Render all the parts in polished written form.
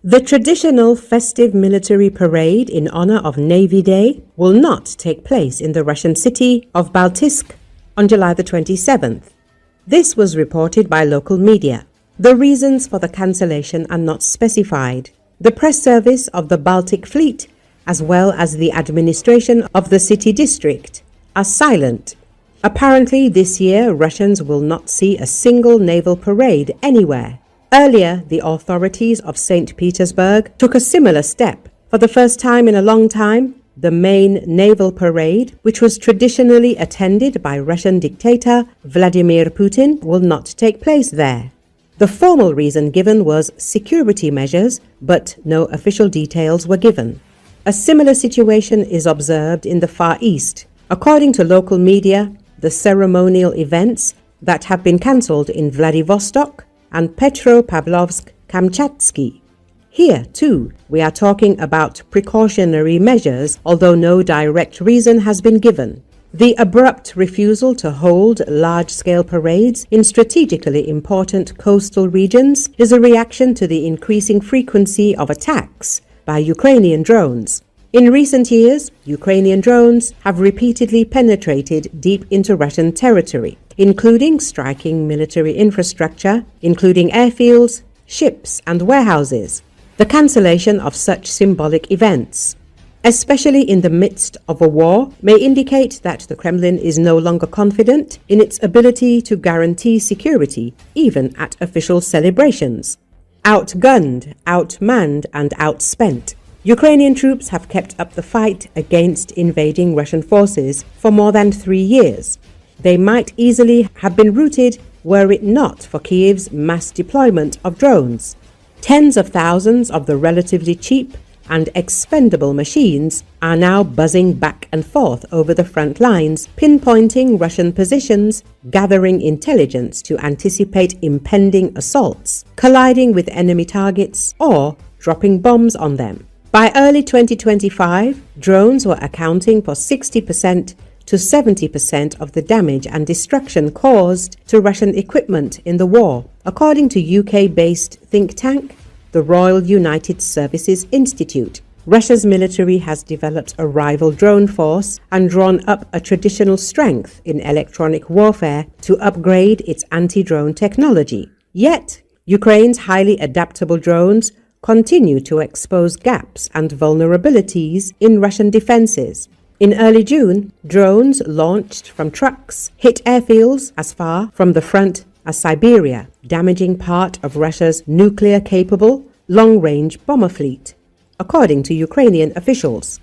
The traditional festive military parade in honor of Navy Day will not take place in the Russian city of Baltiysk on July the 27th. This was reported by local media. The reasons for the cancellation are not specified. The press service of the Baltic Fleet, as well as the administration of the city district, are silent. Apparently, this year, Russians will not see a single naval parade anywhere. Earlier, the authorities of St. Petersburg took a similar step. For the first time in a long time, the Main Naval Parade, which was traditionally attended by Russian dictator Vladimir Putin, will not take place there. The formal reason given was security measures, but no official details were given. A similar situation is observed in the Far East. According to local media, the ceremonial events that have been cancelled in Vladivostok and Petropavlovsk-Kamchatsky. Here, too, we are talking about precautionary measures, although no direct reason has been given. The abrupt refusal to hold large-scale parades in strategically important coastal regions is a reaction to the increasing frequency of attacks by Ukrainian drones. In recent years, Ukrainian drones have repeatedly penetrated deep into Russian territory, including striking military infrastructure, including airfields, ships, and warehouses. The cancellation of such symbolic events, especially in the midst of a war, may indicate that the Kremlin is no longer confident in its ability to guarantee security, even at official celebrations. Outgunned, outmanned, and outspent, Ukrainian troops have kept up the fight against invading Russian forces for more than 3 years. They might easily have been routed were it not for Kiev's mass deployment of drones. Tens of thousands of the relatively cheap and expendable machines are now buzzing back and forth over the front lines, pinpointing Russian positions, gathering intelligence to anticipate impending assaults, colliding with enemy targets, or dropping bombs on them. By early 2025, drones were accounting for 60% to 70% of the damage and destruction caused to Russian equipment in the war, according to UK-based think tank, the Royal United Services Institute. Russia's military has developed a rival drone force and drawn up a traditional strength in electronic warfare to upgrade its anti-drone technology. Yet, Ukraine's highly adaptable drones continue to expose gaps and vulnerabilities in Russian defenses. In early June, drones launched from trucks hit airfields as far from the front as Siberia, damaging part of Russia's nuclear-capable long-range bomber fleet, according to Ukrainian officials.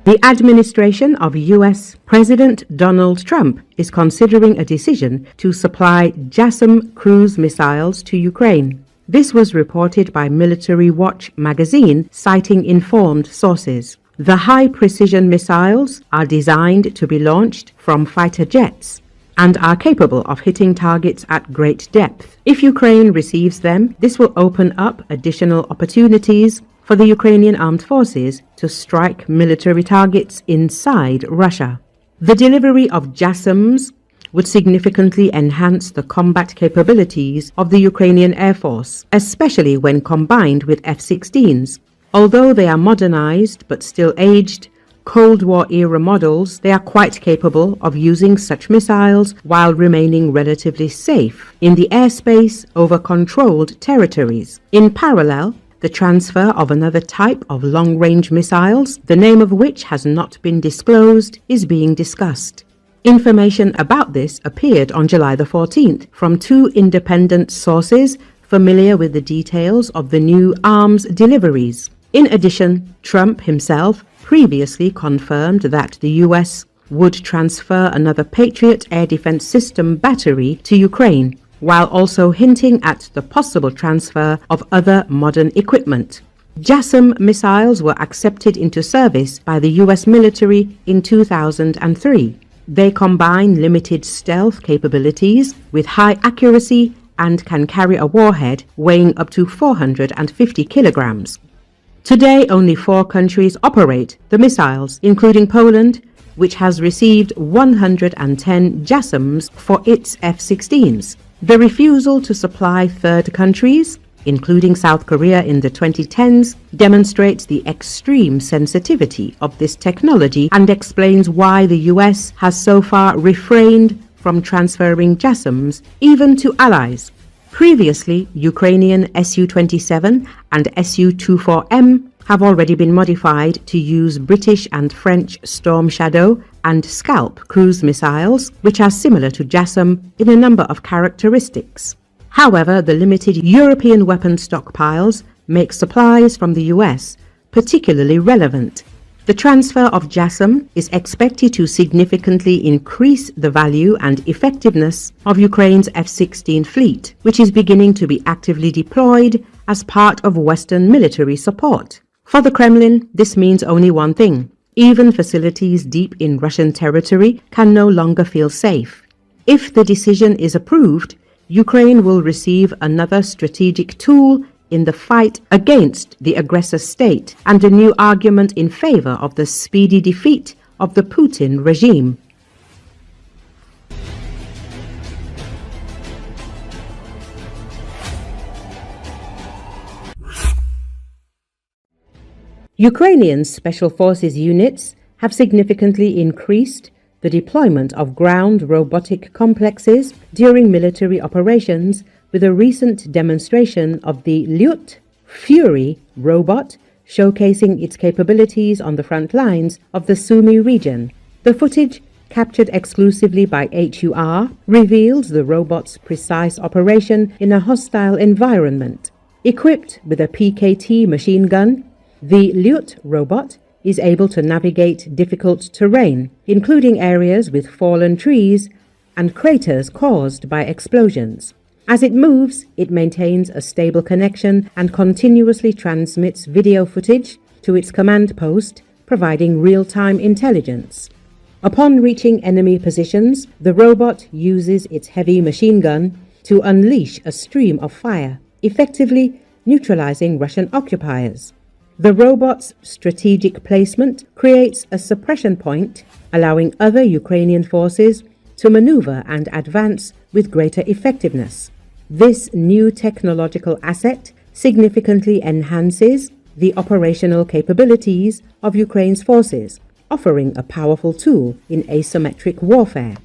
The administration of U.S. President Donald Trump is considering a decision to supply JASSM cruise missiles to Ukraine. This was reported by Military Watch magazine, citing informed sources. The high-precision missiles are designed to be launched from fighter jets and are capable of hitting targets at great depth. If Ukraine receives them, this will open up additional opportunities for the Ukrainian armed forces to strike military targets inside Russia. The delivery of JASSMs would significantly enhance the combat capabilities of the Ukrainian Air Force, especially when combined with F-16s. Although they are modernized but still aged, Cold War-era models, they are quite capable of using such missiles while remaining relatively safe in the airspace over controlled territories. In parallel, the transfer of another type of long-range missiles, the name of which has not been disclosed, is being discussed. Information about this appeared on July the 14th from 2 independent sources familiar with the details of the new arms deliveries. In addition, Trump himself previously confirmed that the U.S. would transfer another Patriot air defense system battery to Ukraine, while also hinting at the possible transfer of other modern equipment. JASSM missiles were accepted into service by the U.S. military in 2003. They combine limited stealth capabilities with high accuracy and can carry a warhead weighing up to 450 kilograms. Today, only 4 countries operate the missiles, including Poland, which has received 110 JASSMs for its F-16s. The refusal to supply third countries, including South Korea in the 2010s, demonstrates the extreme sensitivity of this technology and explains why the US has so far refrained from transferring JASSMs even to allies. Previously, Ukrainian Su-27 and Su-24M have already been modified to use British and French Storm Shadow and Scalp cruise missiles, which are similar to JASSM in a number of characteristics. However, the limited European weapon stockpiles make supplies from the US particularly relevant. The transfer of JASSM is expected to significantly increase the value and effectiveness of Ukraine's F-16 fleet, which is beginning to be actively deployed as part of Western military support. For the Kremlin, this means only one thing: even facilities deep in Russian territory can no longer feel safe. If the decision is approved, Ukraine will receive another strategic tool in the fight against the aggressor state and a new argument in favor of the speedy defeat of the Putin regime. Ukrainian Special Forces units have significantly increased the deployment of ground robotic complexes during military operations, with a recent demonstration of the Liut Fury robot showcasing its capabilities on the front lines of the Sumy region. The footage, captured exclusively by HUR, reveals the robot's precise operation in a hostile environment. Equipped with a PKT machine gun, the Liut robot is able to navigate difficult terrain, including areas with fallen trees and craters caused by explosions. As it moves, it maintains a stable connection and continuously transmits video footage to its command post, providing real-time intelligence. Upon reaching enemy positions, the robot uses its heavy machine gun to unleash a stream of fire, effectively neutralizing Russian occupiers. The robot's strategic placement creates a suppression point, allowing other Ukrainian forces to maneuver and advance with greater effectiveness. This new technological asset significantly enhances the operational capabilities of Ukraine's forces, offering a powerful tool in asymmetric warfare.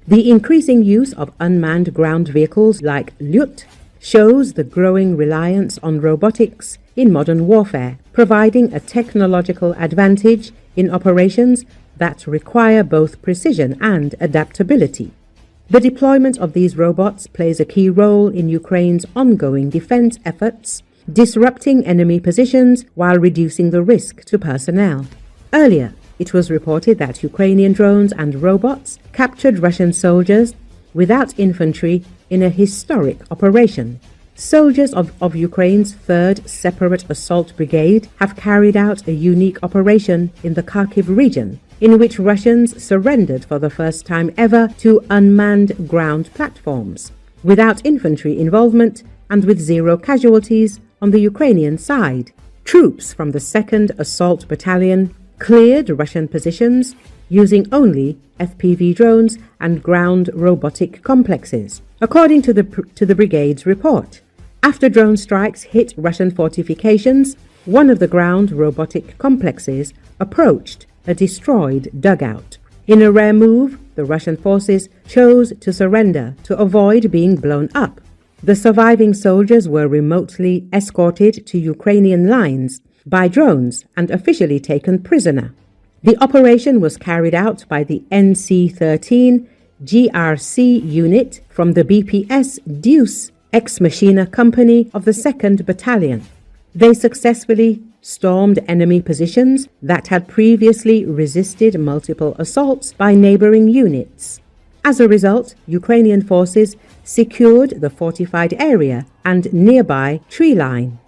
The increasing use of unmanned ground vehicles like Liut shows the growing reliance on robotics in modern warfare, providing a technological advantage in operations that require both precision and adaptability. The deployment of these robots plays a key role in Ukraine's ongoing defense efforts, disrupting enemy positions while reducing the risk to personnel. Earlier, it was reported that Ukrainian drones and robots captured Russian soldiers without infantry in a historic operation. Soldiers of Ukraine's 3rd Separate Assault Brigade have carried out a unique operation in the Kharkiv region, in which Russians surrendered for the first time ever to unmanned ground platforms, without infantry involvement and with 0 casualties on the Ukrainian side. Troops from the 2nd Assault Battalion cleared Russian positions using only FPV drones and ground robotic complexes, according to the brigade's report. After drone strikes hit Russian fortifications, one of the ground robotic complexes approached a destroyed dugout. In a rare move, the Russian forces chose to surrender to avoid being blown up. The surviving soldiers were remotely escorted to Ukrainian lines by drones and officially taken prisoner. The operation was carried out by the NC-13 GRC unit from the BPS Deuce Ex Machina Company of the 2nd Battalion. They successfully stormed enemy positions that had previously resisted multiple assaults by neighboring units. As a result, Ukrainian forces secured the fortified area and nearby tree line.